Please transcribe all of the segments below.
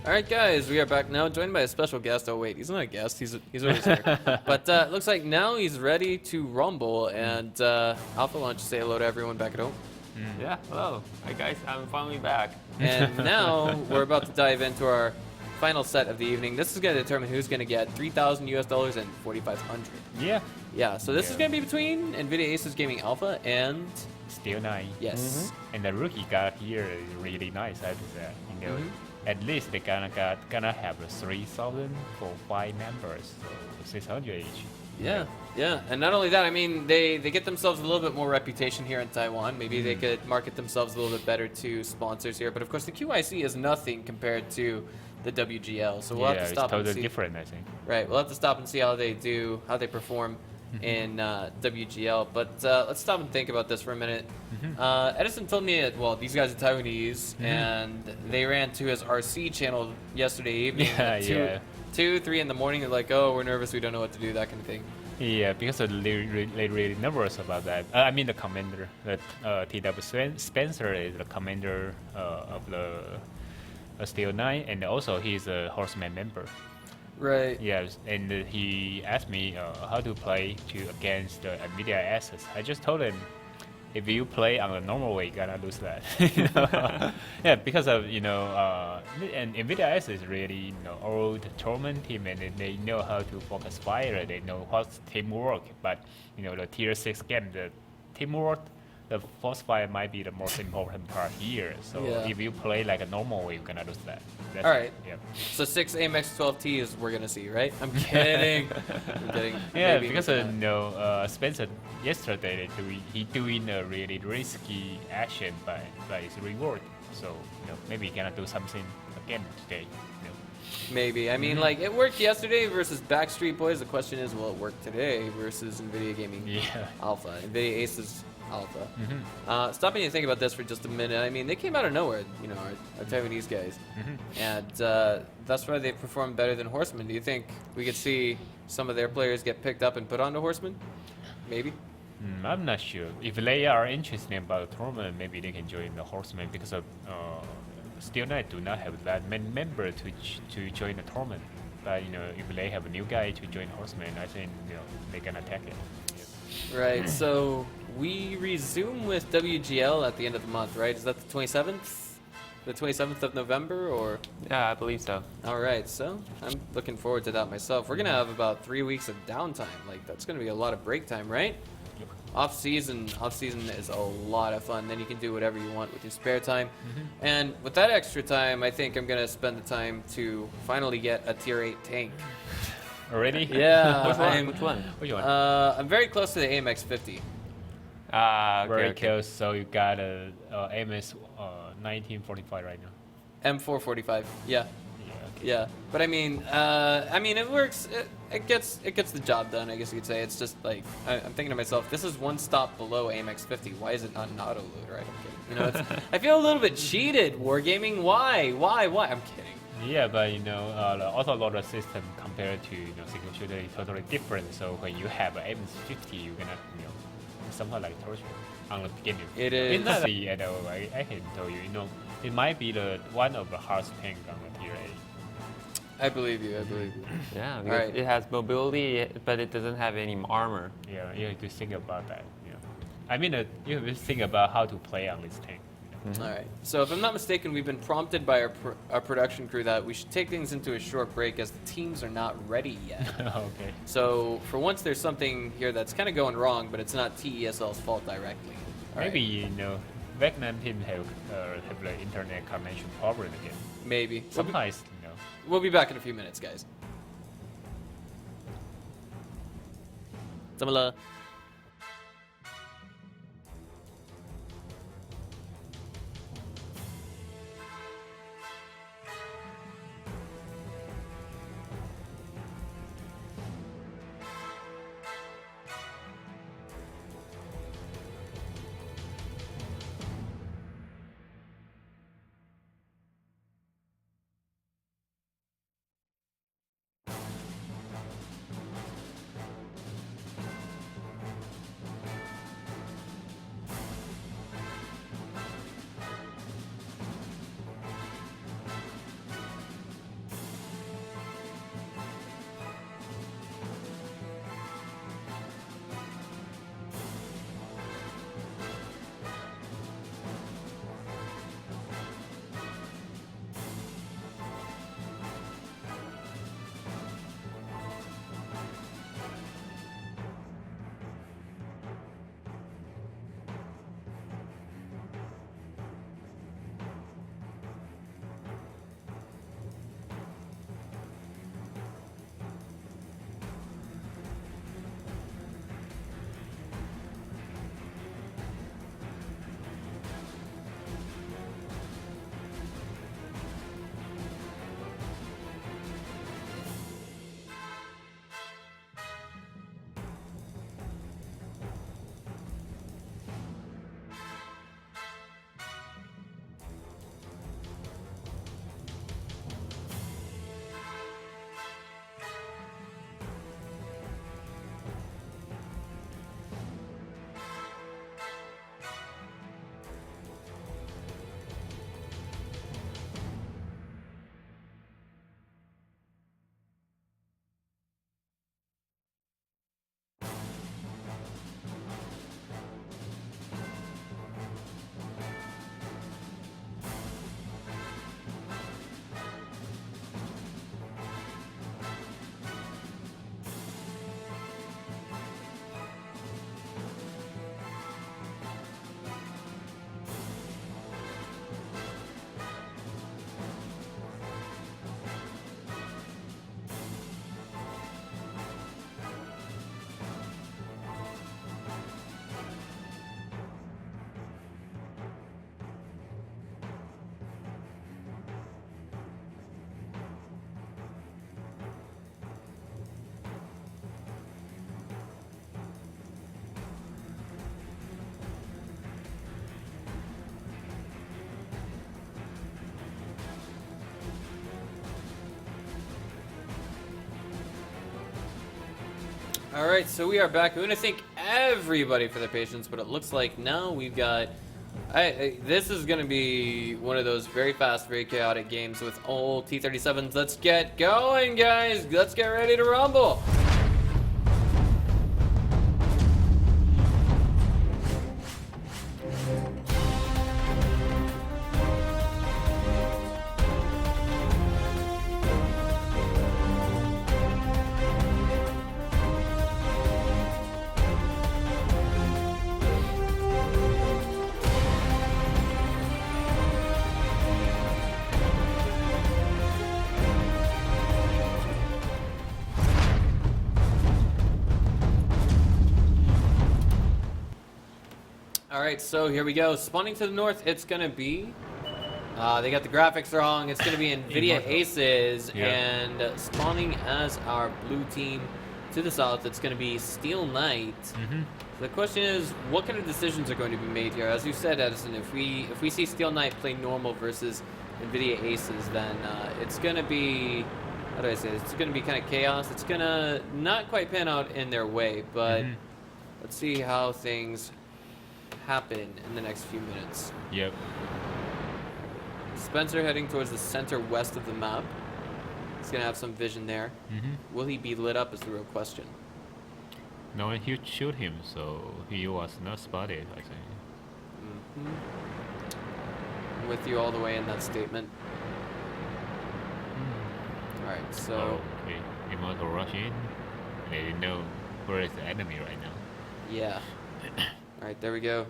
All right, guys, we are back now, joined by a special guest. Oh wait, he's not a guest. He's always here. But looks like now he's ready to rumble. And Alpha, why don't you say hello to everyone back at home? Yeah, hello. Hi guys, I'm finally back. And now we're about to dive into our final set of the evening. This is going to determine who's going to get $3,000 US and 4,500. Yeah. Yeah. So this is going to be between NVIDIA ACES Gaming Alpha and Still 9. yes. And the rookie card here is really nice. I think that at least they gonna have 3,000 for 5 members, so 600 each. Yeah, yeah, and not only that, I mean, they get themselves a little bit more reputation here in Taiwan. Maybe they could market themselves a little bit better to sponsors here. But of course, the QIC is nothing compared to the WGL. So we'll have to stop it's totally and see. different, I think. Right, we'll have to stop and see how they do, how they perform in WGL. But let's stop and think about this for a minute. Edison told me that, well, these guys are Taiwanese, and they ran to his RC channel yesterday evening. Yeah, 2, 3 in the morning. They're like, oh, we're nervous, we don't know what to do, that kind of thing. Yeah, because they're really nervous about that. I mean, the commander, TW Spencer is the commander of the Steel 9, and also he's a Horseman member. Right. Yes, and he asked me how to play against the NVIDIA ACES. I just told him, if you play on the normal way, you're gonna lose that. Yeah, because of and NVIDIA ACES is really old tournament team, and they know how to focus fire. They know what's teamwork. But the tier 6 game, the teamwork, the force fire might be the most important part here. So if you play like a normal way, you're gonna lose that. That's all right. Yeah. So 6 AMX 12T is we're gonna see, right? I'm kidding. I'm kidding. Yeah, Maybe because not. Spencer yesterday he doing a really risky action, but it's reward. So maybe he gonna do something again today. Maybe. I mean, like, it worked yesterday versus Backstreet Boys. The question is, will it work today versus NVIDIA Gaming Alpha, NVIDIA Aces Alpha? Stopping to think about this for just a minute. I mean, they came out of nowhere, our Taiwanese guys, and that's why they performed better than Horsemen. Do you think we could see some of their players get picked up and put onto Horsemen? Maybe. I'm not sure. If they are interested about the tournament, maybe they can join the Horsemen because of Steel Knight do not have that many member to join the tournament. But if they have a new guy to join Horsemen, I think they can attack it. Yeah. Right. So we resume with WGL at the end of the month, right? Is that the 27th? The 27th of November, or? Yeah, I believe so. All right. So I'm looking forward to that myself. We're gonna have about 3 weeks of downtime. Like, that's gonna be a lot of break time, right? Off season is a lot of fun. Then you can do whatever you want with your spare time. And with that extra time, I think I'm gonna spend the time to finally get a tier 8 tank. Already? Yeah. Which one? Which one? I'm very close to the AMX 50. Very close. So you got a MS 1945 right now. M445. Yeah. Okay. Yeah. But I mean, it works. It gets the job done, I guess you could say. It's just like, I'm thinking to myself, this is one stop below AMX 50. Why is it not an auto load, right? I'm kidding. It's, I feel a little bit cheated, Wargaming. Why? I'm kidding. Yeah, but the auto loader system compared to single shooter is totally different. So when you have an MS50, you're gonna somehow like torture on the beginning. It is. It's not easy at all. I can tell you. It might be the one of the hardest tank on the tier 8. I believe you. Yeah, because it has mobility, but it doesn't have any armor. Yeah, you have to think about that. Yeah. I mean, you have to think about how to play on this tank. All right. So if I'm not mistaken, we've been prompted by our production crew that we should take things into a short break as the teams are not ready yet. Okay. So for once, there's something here that's kind of going wrong, but it's not TESL's fault directly. All Maybe Vietnam team have the internet connection problem again. Maybe. Sometimes We'll be back in a few minutes, guys. 怎么了？ All right, so we are back. We want to thank everybody for their patience, but it looks like now we've got... this is going to be one of those very fast, very chaotic games with old T-37s. Let's get going, guys. Let's get ready to rumble. Alright, so here we go. Spawning to the north, it's going to be... they got the graphics wrong. It's going to be NVIDIA ACES. And spawning as our blue team to the south, it's going to be Steel Knight. So the question is, what kind of decisions are going to be made here? As you said, Edison, if we see Steel Knight play normal versus NVIDIA ACES, then it's going to be... How do I say this? It's going to be kind of chaos. It's going to not quite pan out in their way, but let's see how things... happen in the next few minutes. Yep. Spencer heading towards the center west of the map. He's gonna have some vision there. Will he be lit up is the real question. No one here shoot him, so he was not spotted, I think. I'm with you all the way in that statement. Alright, so... Oh, okay. You want to rush in? They didn't know where is the enemy right now. Yeah. Alright, there we go.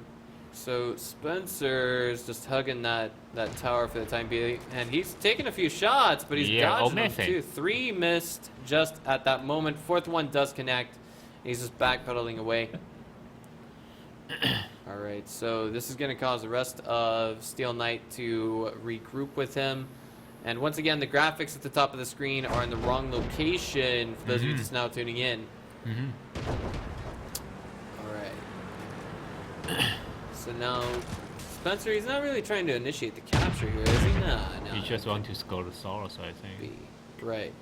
So Spencer's just hugging that tower for the time being, and he's taking a few shots, but he's dodging them too. 3 missed just at that moment. 4th one does connect. He's just backpedaling away. Alright, so this is going to cause the rest of Steel Knight to regroup with him. And once again, the graphics at the top of the screen are in the wrong location for those of you just now tuning in. So now, Spencer, he's not really trying to initiate the capture here, is he? Nah. He just wants to score the solos, I think. Right.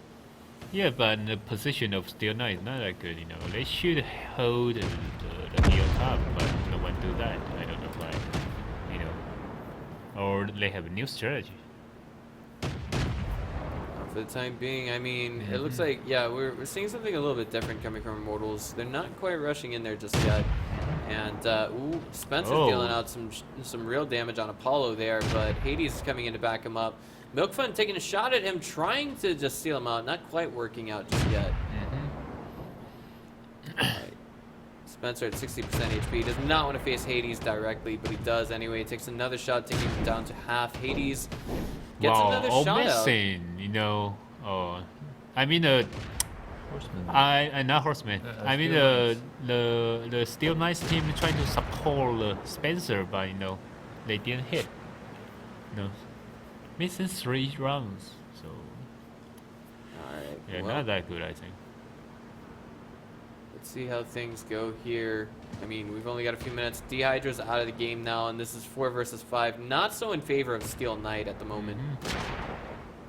Yeah, but the position of Steel Knight is not that good, you know. They should hold the heel top, but no one do that. I don't know why, you know. Or they have a new strategy. For the time being, I mean, it looks like, yeah, we're seeing something a little bit different coming from Immortals. They're not quite rushing in there just yet. And, ooh, Spencer's dealing out some real damage on Apollo there, but Hades is coming in to back him up. Milkfun taking a shot at him, trying to just steal him out, not quite working out just yet. Alright. Spencer at 60% HP, does not want to face Hades directly, but he does anyway. Takes another shot, taking him down to half. Hades gets another shot missing, out. You know, I mean Horseman. Not Horseman. I mean the Steel Knights team trying to support Spencer, but you know they didn't hit. No, missing 3 rounds. So alright. Yeah, well, not that good, I think. Let's see how things go here. I mean, we've only got a few minutes. Dehydra's out of the game now, and this is 4 versus 5. Not so in favor of Steel Knight at the moment.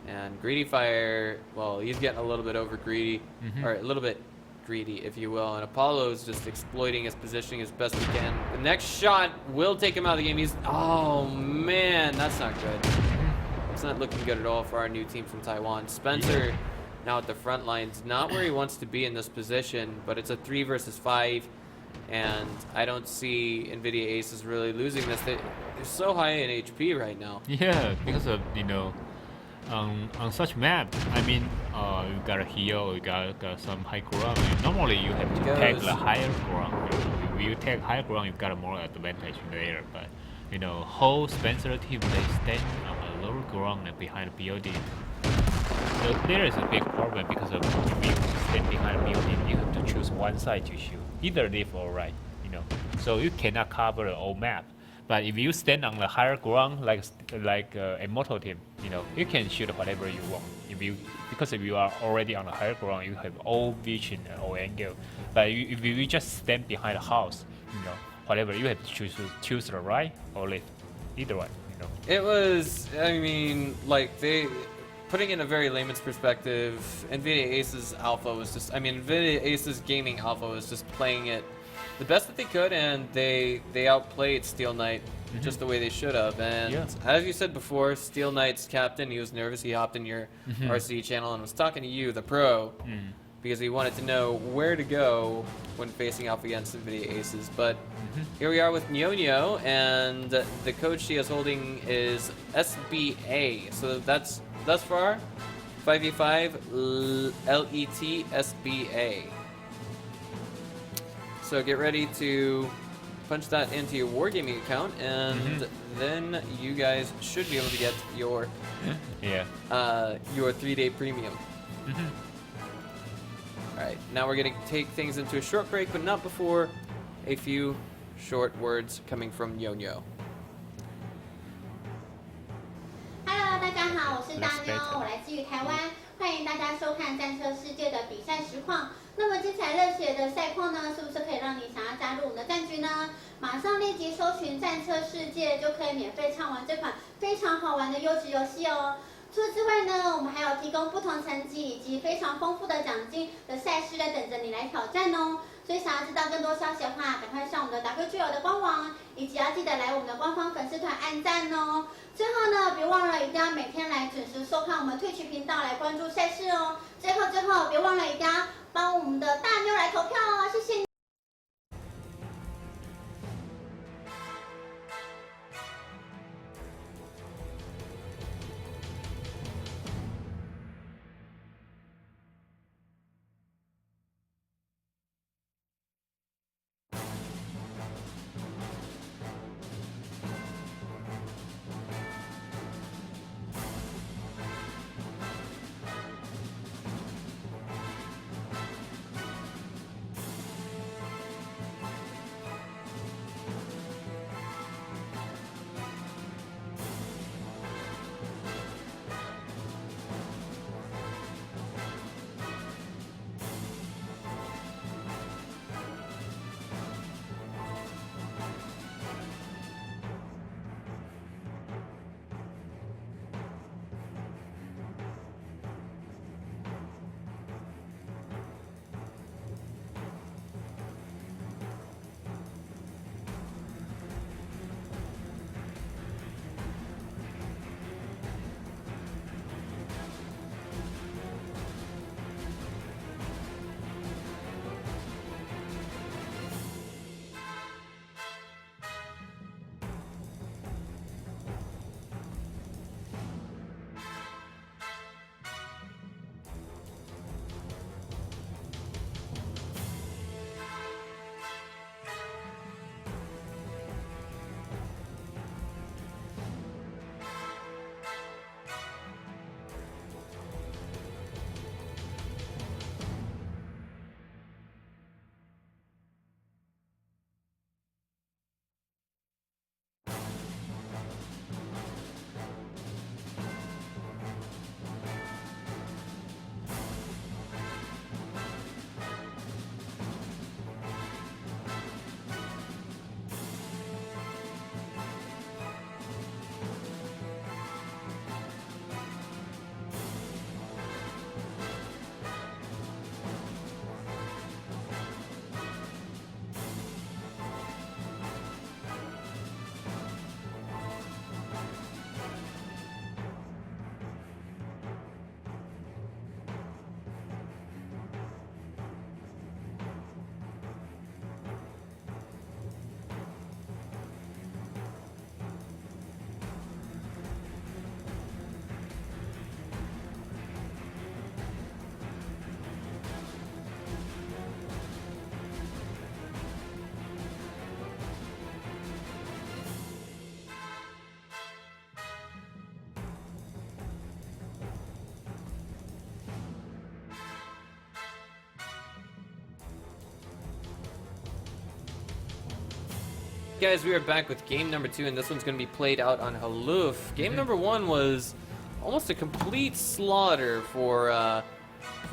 And Greedy Fire, well, he's getting a little bit over greedy, or a little bit greedy, if you will. And Apollo's just exploiting his positioning as best he can. The next shot will take him out of the game. He's, oh man, that's not good. It's not looking good at all for our new team from Taiwan. Spencer now at the front lines, not where he wants to be in this position, but it's a 3 versus 5. And I don't see NVIDIA ACES really losing this. They're so high in HP right now. Yeah, because of, you know, on such map, I mean, you got a hill, you got some high ground. Normally, you have to take the higher ground. If you take higher ground, you got more advantage there. But you know, whole Spencer team they stand on a lower ground and behind the building. So there is a big problem because of if you stand behind a building, you have to choose one side to shoot, either left or right. You know, so you cannot cover the whole map. But if you stand on the higher ground, like a Immortal team, you know, you can shoot whatever you want. Because if you are already on the higher ground, you have all vision and all angle. But if you just stand behind a house, you know, whatever you have to choose the right or left, either one. You know. It was, I mean, like putting in a very layman's perspective, NVIDIA ACES Alpha was just, NVIDIA ACES Gaming Alpha was just playing it the best that they could, and they outplayed Steel Knight just the way they should have. And as you said before, Steel Knight's captain, he was nervous. He hopped in your RC channel and was talking to you, the pro, because he wanted to know where to go when facing off against NVIDIA ACES. But here we are with Nyonyo, and the code she is holding is SBA. So that's thus far 5v5 LET SBA. So get ready to punch that into your Wargaming account, and then you guys should be able to get your your 3-day premium. All right, now we're going to take things into a short break, but not before a few short words coming from Nyonyo. Hello， 大家好，我是大妞，我来自于台湾，欢迎大家收看战车世界的比赛实况。那么精彩热血的赛况呢，是不是可以让你想要加入我们的战局呢？马上立即搜寻战车世界，就可以免费畅玩这款非常好玩的优质游戏哦。除此之外呢，我们还有提供不同成绩以及非常丰富的奖金的赛事在等着你来挑战哦。所以想要知道更多消息的话，赶快上我们的 WGO 的官网，以及要记得来我们的官方粉丝团按赞哦。最后呢，别忘了一定要每天来准时收看我们Twitch频道来关注赛事哦。最后别忘了一定要帮我们的大妞来投票哦，谢谢你。Guys, we are back with game number 2, and this one's going to be played out on Haluf. Game number 1 was almost a complete slaughter for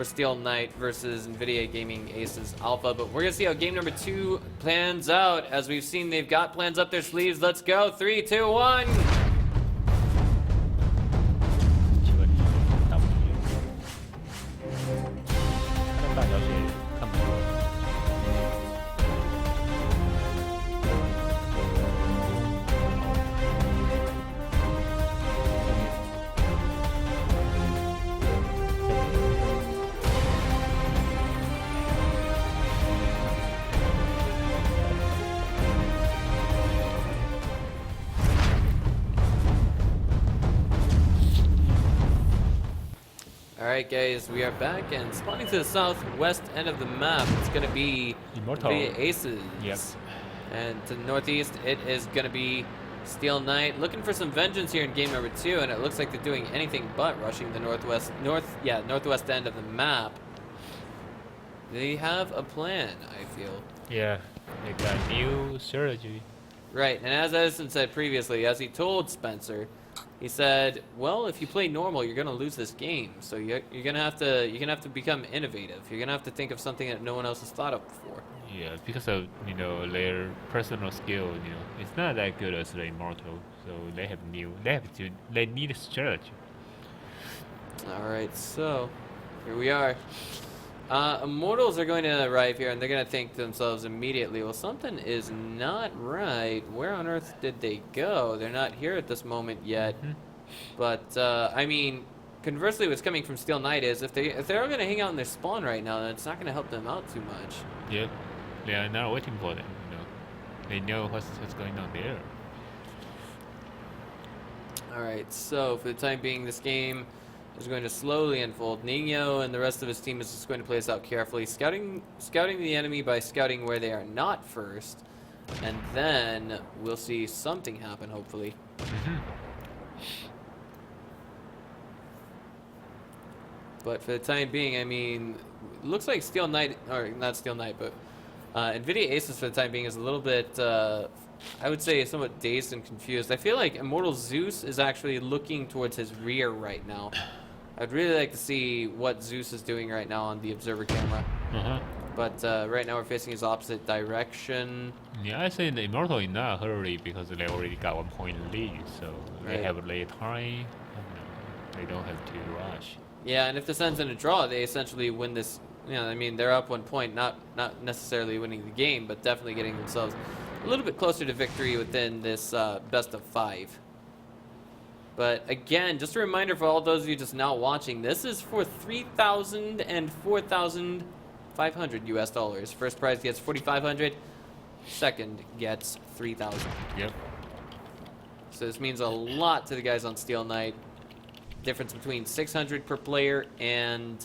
Steel Knight versus NVIDIA Gaming ACES Alpha, but we're going to see how game number 2 plans out. As we've seen, they've got plans up their sleeves. Let's go. 3, 2, 1. Alright guys, we are back and spawning to the southwest end of the map. It's going to be Immortal. the ACES. Yep. And to the northeast, it is going to be Steel Knight. Looking for some vengeance here in game number 2, and it looks like they're doing anything but rushing the northwest end of the map. They have a plan, I feel. Yeah, they got new strategy. Right, and as Edison said previously, as he told Spencer, he said, "Well, if you play normal, you're gonna lose this game. So you're gonna have to become innovative. You're gonna have to think of something that no one else has thought of before." Yeah, because of their personal skill, it's not that good as the Immortal. So they need a strategy. All right, so here we are. Immortals are going to arrive here, and they're going to think to themselves immediately, well, something is not right. Where on earth did they go? They're not here at this moment yet. But, I mean, conversely, what's coming from Steel Knight is if they're all going to hang out in their spawn right now, then it's not going to help them out too much. Yep, they are not waiting for them. They know what's going on there. All right, so for the time being, this game is going to slowly unfold. Nino and the rest of his team is just going to play this out carefully, scouting the enemy by scouting where they are not first, and then we'll see something happen, hopefully. But for the time being, I mean, it looks like Steel Knight, or not Steel Knight, but NVIDIA ACES for the time being is a little bit, I would say, somewhat dazed and confused. I feel like Immortal Zeus is actually looking towards his rear right now. I'd really like to see what Zeus is doing right now on the observer camera. But right now we're facing his opposite direction. Yeah, I say the Immortal in not a hurry because they already got 1 point lead, so they have a late time. They don't have to rush. Yeah, and if this ends in a draw, they essentially win this. I mean, they're up 1 point, not necessarily winning the game, but definitely getting themselves a little bit closer to victory within this best of 5. But again, just a reminder for all those of you just now watching, this is for $3,000 and $4,500 US. First prize gets $4,500, second gets $3,000. Yep. So this means a lot to the guys on Steel Knight. Difference between 600 per player and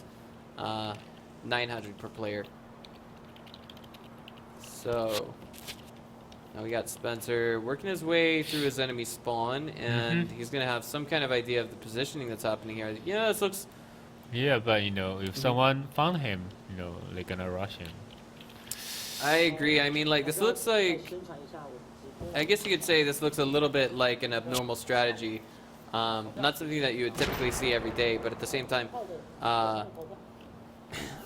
900 per player. So now we got Spencer working his way through his enemy spawn, and he's going to have some kind of idea of the positioning that's happening here. Yeah, this looks... Yeah, but, if someone found him, they're going to rush him. I agree. I mean, like, this looks like... I guess you could say this looks a little bit like an abnormal strategy. Not something that you would typically see every day, but at the same time...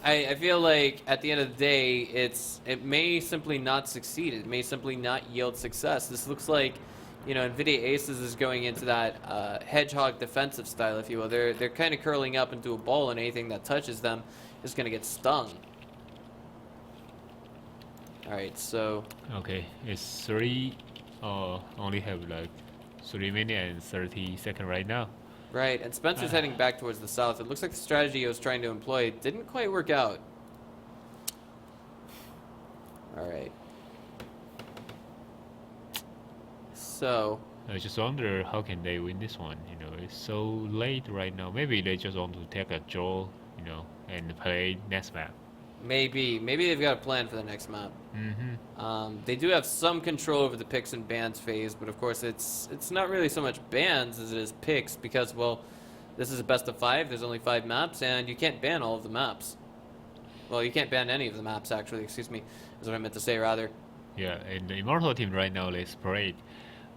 I feel like at the end of the day, it may simply not succeed. It may simply not yield success. This looks like, NVIDIA ACES is going into that hedgehog defensive style, if you will. They're kind of curling up into a ball, and anything that touches them is going to get stung. All right, so. Okay, it's 3. Only have like 3 minutes and 30 seconds right now. Right, and Spencer's heading back towards the south. It looks like the strategy he was trying to employ didn't quite work out. All right. So. I just wonder how can they win this one. It's so late right now. Maybe they just want to take a draw, and play next map. Maybe they've got a plan for the next map. They do have some control over the picks and bans phase, but of course it's not really so much bans as it is picks, because, well, this is a best of 5. There's only 5 maps, and you can't ban all of the maps. Well, you can't ban any of the maps, actually. Excuse me, is what I meant to say, rather. Yeah, and the Immortal team right now, they spread.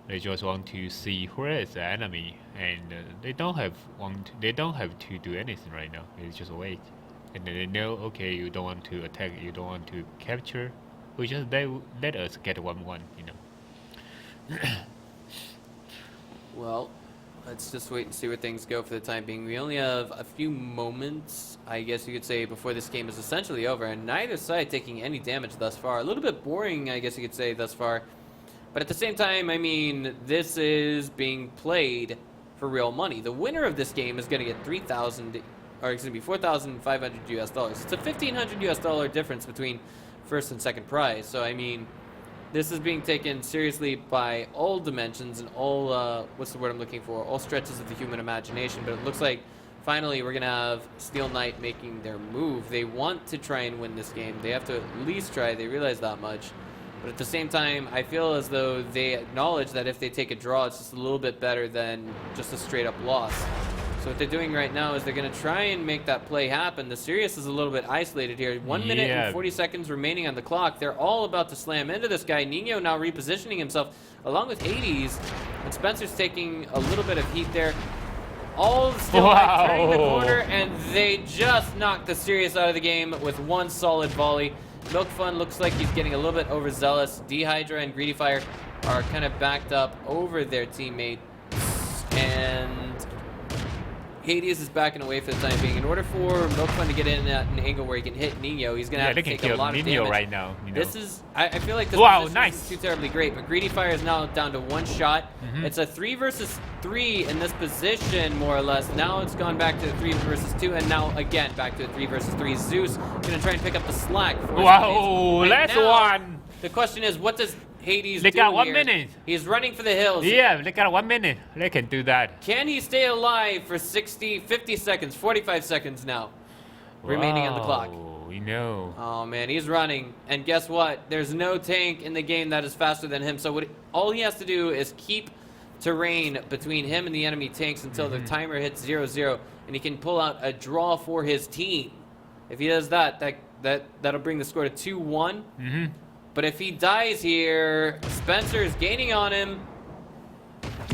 They just want to see where is the enemy, and they don't have to do anything right now. They just wait. And then they know, okay, you don't want to attack, you don't want to capture. We just let us get 1-1, Well, let's just wait and see where things go for the time being. We only have a few moments, I guess you could say, before this game is essentially over, and neither side taking any damage thus far. A little bit boring, I guess you could say, thus far. But at the same time, I mean, this is being played for real money. The winner of this game is going to get $4,500 US. It's a $1,500 US difference between first and second prize. So I mean, this is being taken seriously by all dimensions and all what's the word I'm looking for? All stretches of the human imagination. But it looks like finally we're going to have Steel Knight making their move. They want to try and win this game. They have to at least try. They realize that much. But at the same time, I feel as though they acknowledge that if they take a draw, it's just a little bit better than just a straight-up loss. So what they're doing right now is they're going to try and make that play happen. The Sirius is a little bit isolated here. 1 minute and 40 seconds remaining on the clock. They're all about to slam into this guy. Nino now repositioning himself along with Hades. And Spencer's taking a little bit of heat there. All still turning the corner, and they just knocked the Sirius out of the game with one solid volley. Milk Fun looks like he's getting a little bit overzealous. Dehydra and Greedy Fire are kind of backed up over their teammate. And Hades is backing away for the time being. In order for Milk Fun to get in at an angle where he can hit Nino, he's going to have to take a lot of damage. Right now. This is, I feel like this isn't too terribly great, but Greedy Fire is now down to one shot. It's a 3 versus 3 in this position, more or less. Now it's gone back to 3 versus 2, and now again back to a 3 versus 3. Zeus going to try and pick up the slack. Wow, last one. The question is, what does Hades they do got 1 here? minute. He's running for the hills. Yeah, they got 1 minute. They can do that. Can he stay alive for 60, 50 seconds, 45 seconds now remaining on the clock? We know. Oh man, he's running. And guess what? There's no tank in the game that is faster than him. So all he has to do is keep terrain between him and the enemy tanks until the timer hits 0-0, and he can pull out a draw for his team. If he does that'll bring the score to 2-1. But if he dies here, Spencer is gaining on him.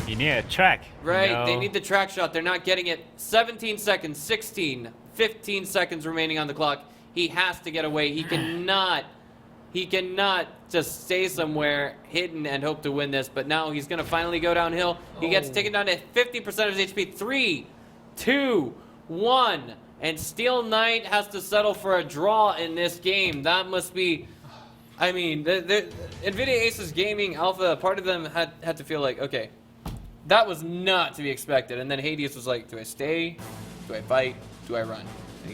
You need a track. Right, you know? They need the track shot. They're not getting it. 17 seconds, 16, 15 seconds remaining on the clock. He has to get away. He cannot just stay somewhere hidden and hope to win this. But now he's going to finally go downhill. He gets taken down to 50% of his HP. 3, 2, 1. And Steel Knight has to settle for a draw in this game. That must be... I mean, the NVIDIA ACES Gaming Alpha, part of them had to feel like, okay, that was not to be expected. And then Hades was like, do I stay? Do I fight? Do I run?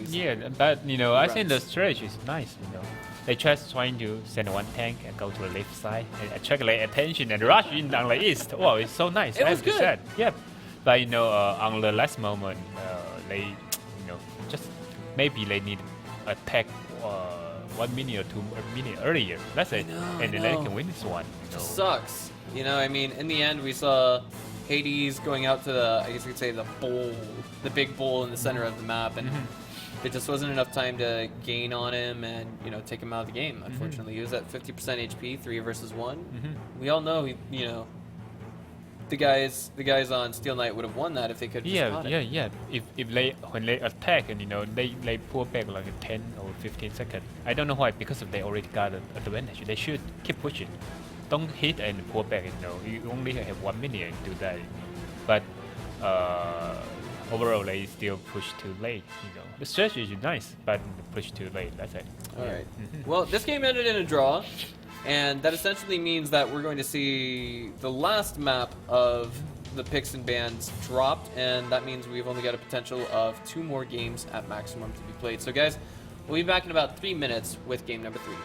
Yeah, but, you know, I think the strategy is nice, you know. They just trying to send one tank and go to the left side and attract like attention and rush in on the east. Wow, it's so nice. It was good. Yeah, but, you know, on the last moment, they, you know, just maybe they need a pack 1 minute or 2 minutes earlier. That's it. And then they can win this one. It just sucks. You know, I mean, in the end, we saw Hades going out to the, I guess you could say, the bowl, the big bowl in the center of the map, and there just wasn't enough time to gain on him and, you know, take him out of the game. Unfortunately, he was at 50% HP, 3 versus 1. We all know, you know, the guys on Steel Knight would have won that if they could. Yeah. If they when they attack and, you know, they pull back like 10 or 15 seconds. I don't know why, because if they already got an advantage, they should keep pushing. Don't hit and pull back. You know, you only have 1 minute to do that. But overall, they still push too late. You know, the strategy is nice, but push too late. That's it. All right. Well, this game ended in a draw. And that essentially means that we're going to see the last map of the picks and bans dropped, and that means we've only got a potential of 2 more games at maximum to be played. So guys, we'll be back in about 3 minutes with game number 3.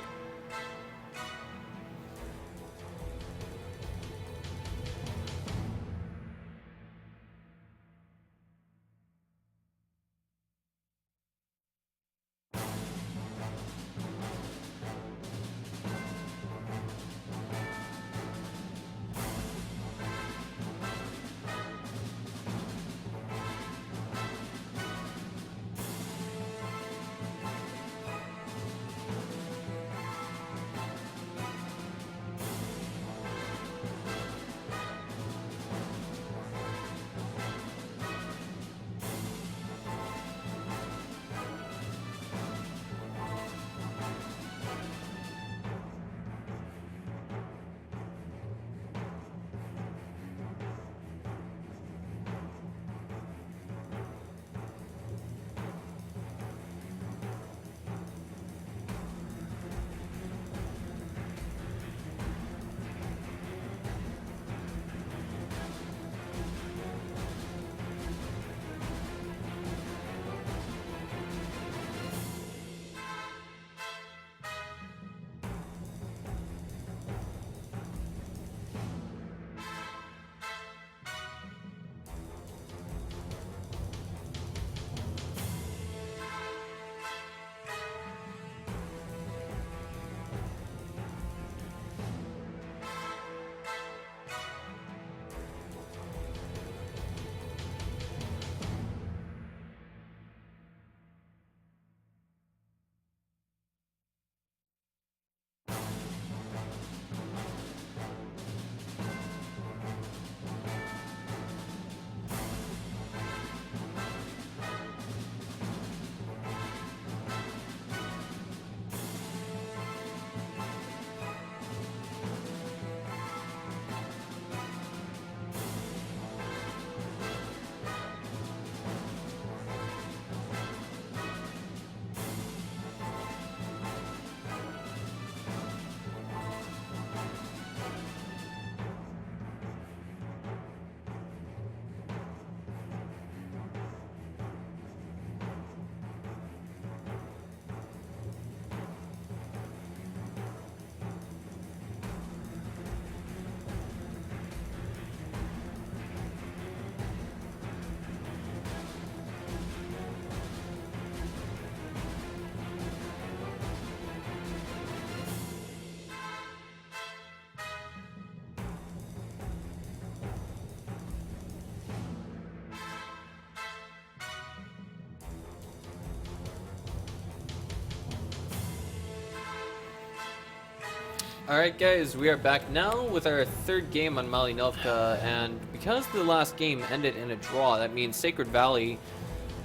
All right, guys, we are back now with our third game on Malinovka, and because the last game ended in a draw, that means Sacred Valley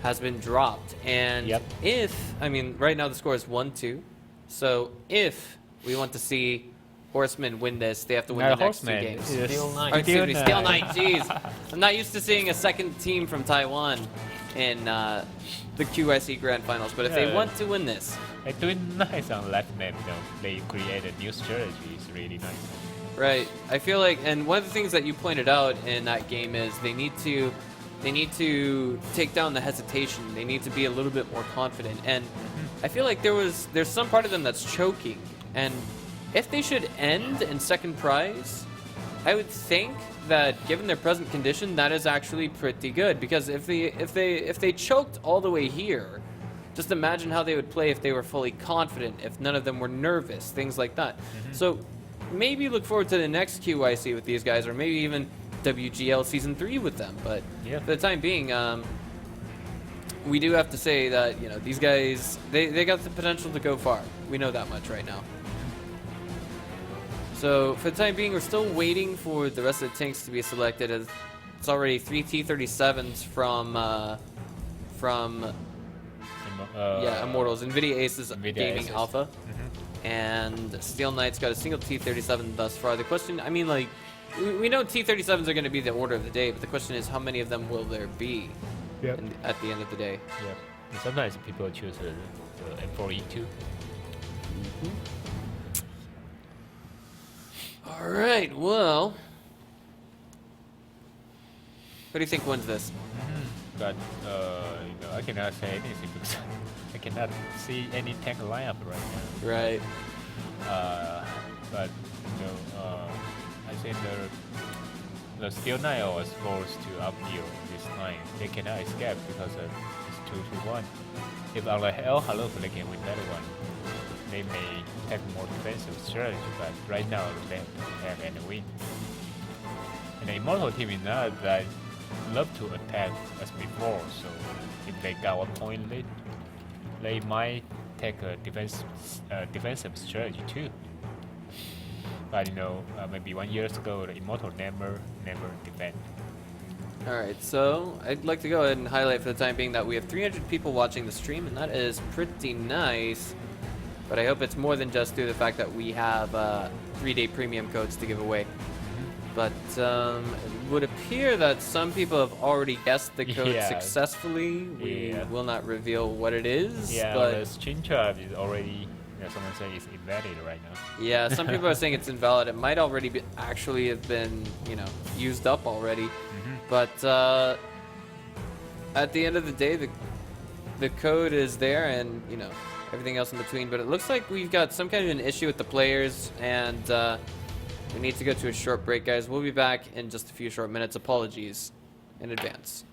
has been dropped. And right now the score is 1-2. So if we want to see Horsemen win this, they have to win the next 2 games. Steel Knight. Excuse me, Steel Knight, jeez. I'm not used to seeing a second team from Taiwan in the QIC Grand Finals, but if they want to win this, they're doing nice on left map, though. They created new strategy. It's really nice. Right. I feel like, and one of the things that you pointed out in that game is they need to take down the hesitation. They need to be a little bit more confident. And I feel like there's some part of them that's choking. And if they should end in second prize, I would think that given their present condition, that is actually pretty good. Because if they choked all the way here, just imagine how they would play if they were fully confident, if none of them were nervous, things like that. So maybe look forward to the next QIC with these guys, or maybe even WGL Season 3 with them. But for the time being, we do have to say that, these guys, they got the potential to go far. We know that much right now. So for the time being, we're still waiting for the rest of the tanks to be selected. As it's already 3 T-37s from Immortals, NVIDIA ACES Gaming ACES. Alpha. And Steel Knight's got a single T-37 thus far. The question, we know T-37s are going to be the order of the day, but the question is how many of them will there be at the end of the day? Yep. And sometimes people choose the M4E2. All right, well, what do you think wins this? But I cannot say anything because I cannot see any tank lineup right now. Right. But I think the Steel Knight was forced to updeal this time. They cannot escape because it's 2-1. If on the Hell Haluf they can win that one, they may have more defensive strategy. But right now they have any win. And the Immortal team is not that love to attack as before. So if they got 1 point lead, they might take a defensive strategy too. But maybe 1 year ago, the Immortal never defend. Alright, so I'd like to go ahead and highlight for the time being that we have 300 people watching the stream, and that is pretty nice. But I hope it's more than just due to the fact that we have 3-day premium codes to give away. But it would appear that some people have already guessed the code successfully. We will not reveal what it is. Yeah, but the string chart is already, someone saying it's invalid right now. Yeah, some people are saying it's invalid. It might already actually have been, used up already. But at the end of the day, the code is there, and everything else in between. But it looks like we've got some kind of an issue with the players, and we need to go to a short break, guys. We'll be back in just a few short minutes. Apologies in advance.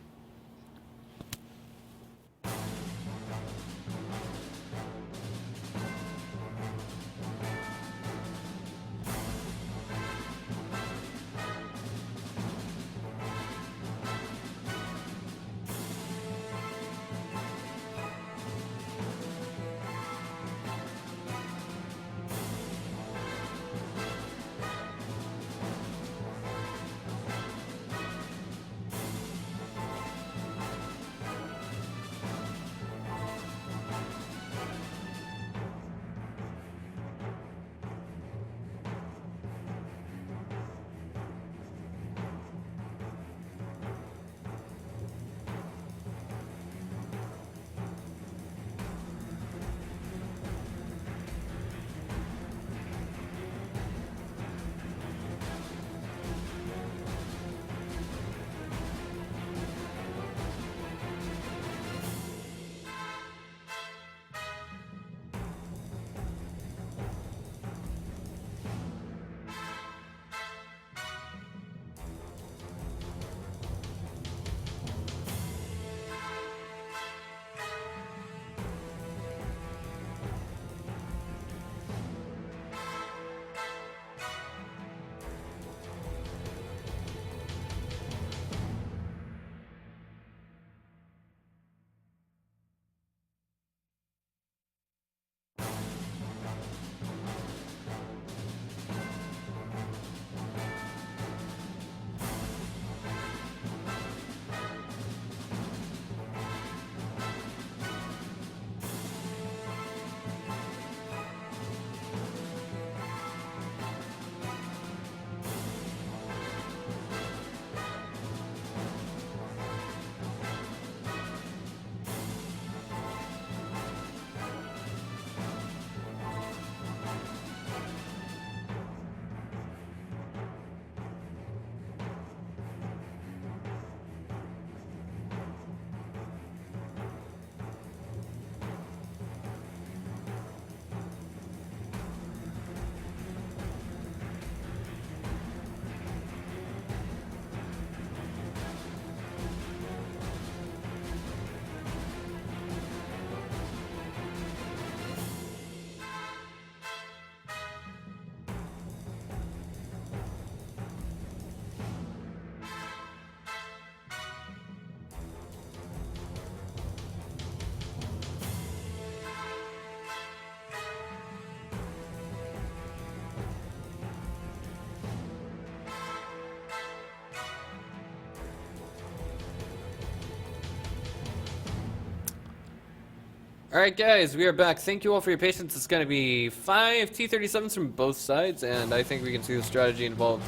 All right, guys, we are back. Thank you all for your patience. It's going to be 5 T-37s from both sides, and I think we can see the strategy involved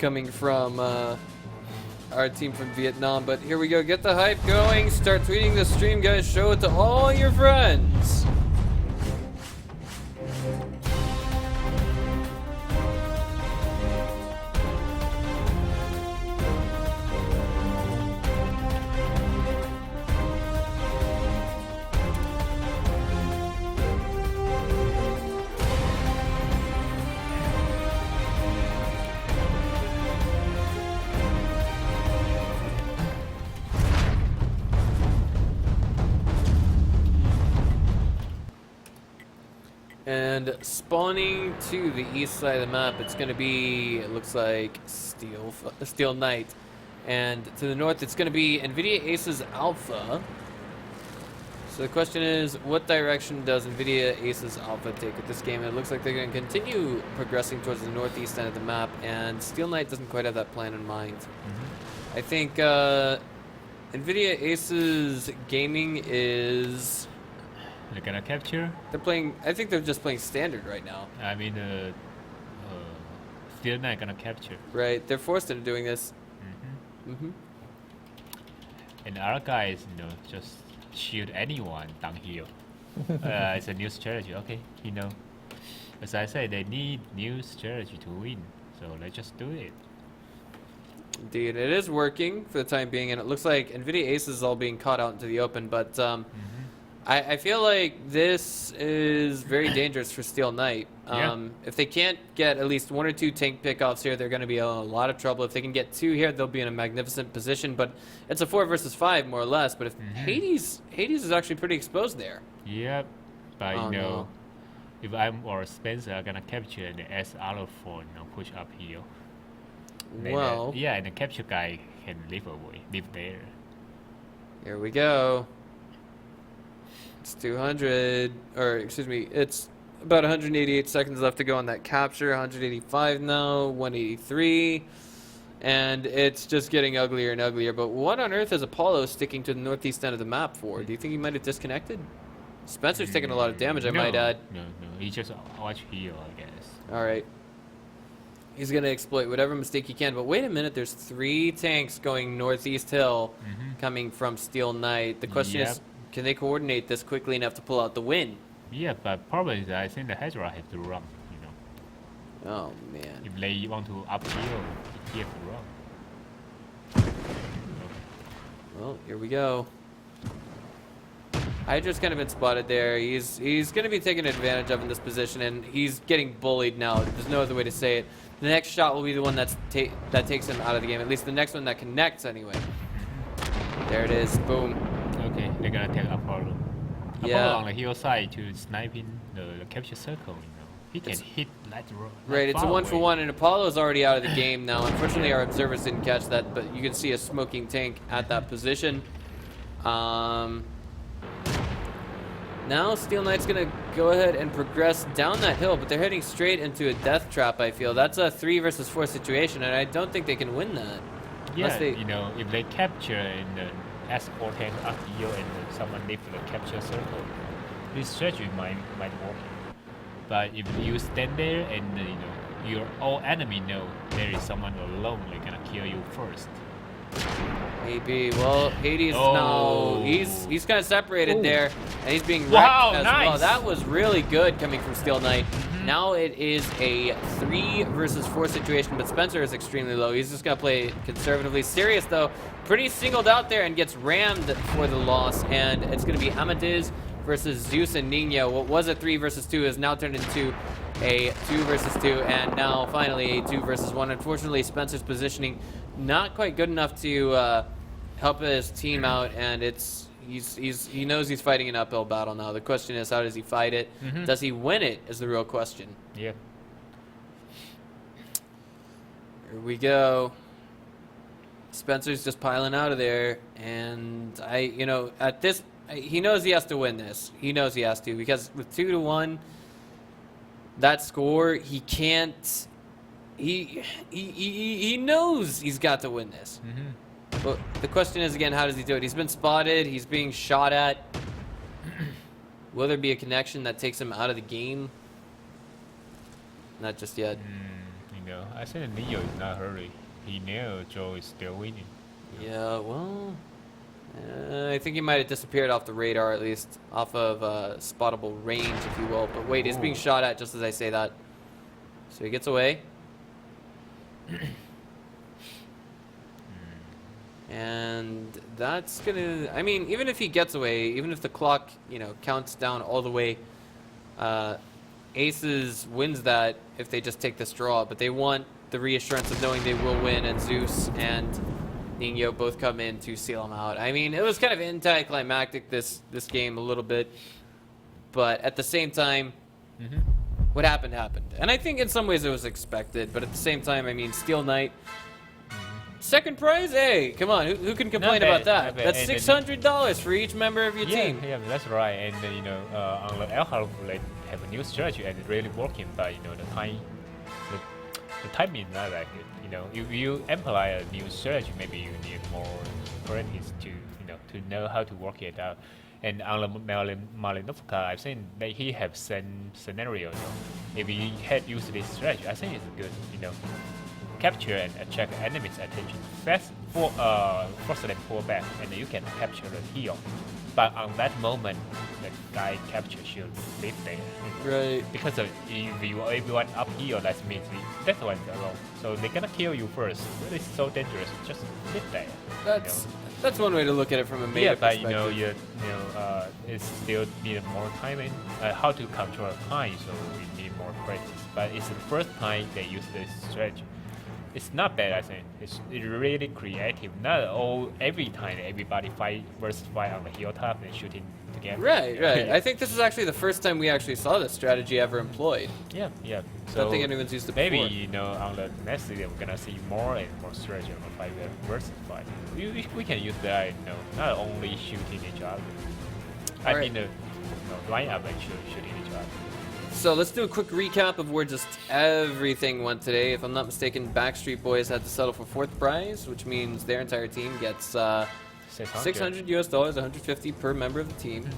coming from our team from Vietnam. But here we go. Get the hype going. Start tweeting the stream, guys. Show it to all your friends. And spawning to the east side of the map, it's going to be, it looks like, Steel Knight. And to the north, it's going to be NVIDIA ACES Alpha. So the question is, what direction does NVIDIA ACES Alpha take with this game? It looks like they're going to continue progressing towards the northeast end of the map, and Steel Knight doesn't quite have that plan in mind. I think NVIDIA ACES Gaming is... They're gonna capture? They're playing... I think they're just playing standard right now. I mean, Steel Knight gonna capture. Right, they're forced into doing this. And our guys, you know, just shoot anyone down here. It's a new strategy. Okay, you know, as I say, they need new strategy to win, so let's just do it. Indeed, it is working for the time being, and it looks like NVIDIA ACES is all being caught out into the open, but I feel like this is very dangerous for Steel Knight. If they can't get at least 1 or 2 tank pickoffs here, they're going to be in a lot of trouble. If they can get 2 here, they'll be in a magnificent position. But it's a 4 versus 5, more or less. But if Hades is actually pretty exposed there. Yep, but you know, if I'm or Spencer are gonna capture the S out of 4, you know, push up here. Well, yeah, and the capture guy can live there. Here we go. It's 200, or excuse me, it's about 188 seconds left to go on that capture. 185 now, 183, and it's just getting uglier and uglier. But what on earth is Apollo sticking to the northeast end of the map for? Do you think he might have disconnected? Spencer's taking a lot of damage, I might add. No, he just watch here, I guess. All right. He's going to exploit whatever mistake he can. But wait a minute, there's 3 tanks going northeast hill coming from Steel Knight. The question is, can they coordinate this quickly enough to pull out the win? Yeah, but probably I think the Hydra have to run, you know. Oh, man. If they want to uphill, he have to run. Well, here we go. Hydra's kind of been spotted there. He's going to be taken advantage of in this position, and he's getting bullied now. There's no other way to say it. The next shot will be the one that takes him out of the game. At least the next one that connects, anyway. There it is. Boom. Okay, they're gonna take Apollo. Yeah. Apollo on the hillside to sniping the capture circle, you know. He can hit lateral. Right, it's a 1-for-1, and Apollo's already out of the game now. Unfortunately, our observers didn't catch that, but you can see a smoking tank at that position. Now Steel Knight's going to go ahead and progress down that hill, but they're heading straight into a death trap, I feel. That's a 3 versus 4 situation, and I don't think they can win that. Yeah, you know, if they capture in the S4 tank up here and someone leave the capture circle, this strategy might work. But if you stand there and you know your all enemy know there is someone alone, they're gonna kill you first. Maybe. Well, Hades now he's kind of separated there, and he's being wrecked as well. That was really good coming from Steel Knight. Now it is a 3 versus 4 situation, but Spencer is extremely low. He's just gonna play conservatively. Sirius though, pretty singled out there and gets rammed for the loss, and it's gonna be Amadiz versus Zeus and Nino. What was a 3 versus 2 is now turned into a 2 versus 2, and now finally a 2 versus 1. Unfortunately, Spencer's positioning not quite good enough to help his team out, and he knows he's fighting an uphill battle now. The question is, how does he fight it? Does he win it is the real question. Yeah. Here we go. Spencer's just piling out of there, and at this, he knows he has to win this. He knows he has to, because with 2-1, that score, he can't. He knows he's got to win this. But the question is, again, how does he do it? He's been spotted. He's being shot at. Will there be a connection that takes him out of the game? Not just yet. I think Neo is not hurry. He knows Joe is still winning. Yeah, well, I think he might have disappeared off the radar, at least off of spottable range, if you will. But wait, he's being shot at just as I say that. So he gets away. And that's gonna, I mean, even if he gets away, even if the clock, counts down all the way, Aces wins that if they just take this draw, but they want the reassurance of knowing they will win, and Zeus and Ningyo both come in to seal them out. I mean, it was kind of anticlimactic, this game a little bit, but at the same time, what happened happened. And I think in some ways it was expected, but at the same time, I mean, Steel Knight, second prize? Hey, come on, who can complain about that? That's $600 for each member of your team. Yeah, that's right. And on the L-Half, they have a new strategy and it's really working, but the timing is not like it. If you apply a new strategy, maybe you need more practice to know how to work it out. And on the Malinovka, I think that he have same scenario. If he had used this strategy, I think it's good. Capture and attract enemy's attention. Force them pull back, and you can capture the heal. But on that moment, the guy capture should live there. Right. Because if you want up heal, that means that one's alone. So they're gonna kill you first. Really so dangerous. Just live there. That's one way to look at it from a meta perspective. But it still need more timing. How to control time, so we need more practice. But it's the first time they use this strategy. It's not bad, I think. It's really creative. Not every time everybody fight on the hilltop and shooting together. Right. I think this is actually the first time we actually saw this strategy ever employed. Yeah. So, I don't think anyone's used it before. Maybe, on the next season, we're gonna see more and more strategy on the fight versus fight. We can use that, not only shooting each other. I mean, line up and shooting each other. So let's do a quick recap of where just everything went today. If I'm not mistaken, Backstreet Boys had to settle for fourth prize, which means their entire team gets $600 US, 150 per member of the team.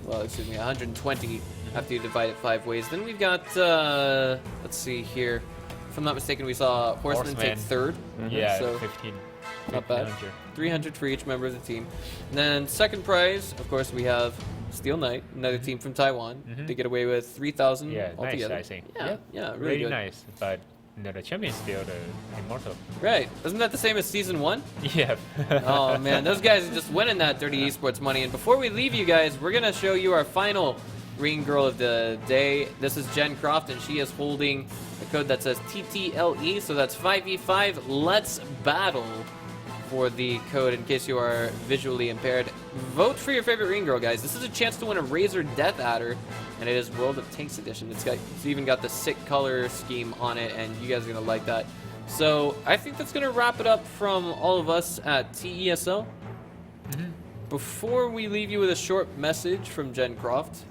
Well, excuse me, 120 after you divide it 5 ways. Then we've got, let's see here. If I'm not mistaken, we saw Horseman take third. Yeah, so 15. Not bad. 300 for each member of the team. And then second prize, of course, we have Steel Knight, another team from Taiwan. They get away with 3,000 altogether. Nice, I think. Yeah, really good. Nice. But the champion is still the immortal. Right. Isn't that the same as season 1? Yeah. Oh man, those guys are just winning that dirty esports money. And before we leave you guys, we're gonna show you our final Ring Girl of the day. This is Jen Croft, and she is holding a code that says TTLE. So that's 5v5. Let's battle. For the code, in case you are visually impaired. Vote for your favorite Ring Girl, guys. This is a chance to win a Razor Death Adder, and it is World of Tanks Edition. It's even got the sick color scheme on it, and you guys are gonna like that. So I think that's gonna wrap it up from all of us at TESO. Before we leave you with a short message from Jen Croft,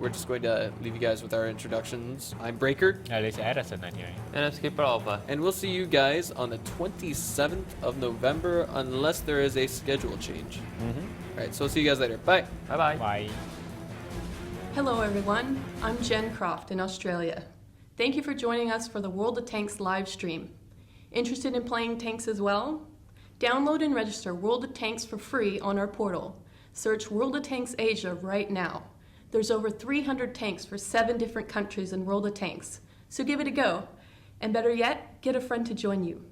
we're just going to leave you guys with our introductions. I'm Breaker. Alex Edison, and I'm Skipper Alpha. And we'll see you guys on the 27th of November, unless there is a schedule change. All right, so we'll see you guys later. Bye. Bye-bye. Bye. Hello, everyone. I'm Jen Croft in Australia. Thank you for joining us for the World of Tanks live stream. Interested in playing tanks as well? Download and register World of Tanks for free on our portal. Search World of Tanks Asia right now. There's over 300 tanks for 7 different countries in World of Tanks, so give it a go. And better yet, get a friend to join you.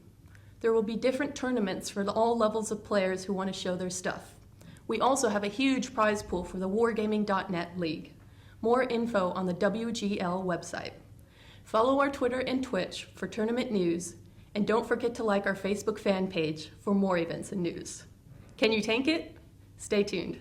There will be different tournaments for all levels of players who want to show their stuff. We also have a huge prize pool for the Wargaming.net League. More info on the WGL website. Follow our Twitter and Twitch for tournament news, and don't forget to like our Facebook fan page for more events and news. Can you tank it? Stay tuned.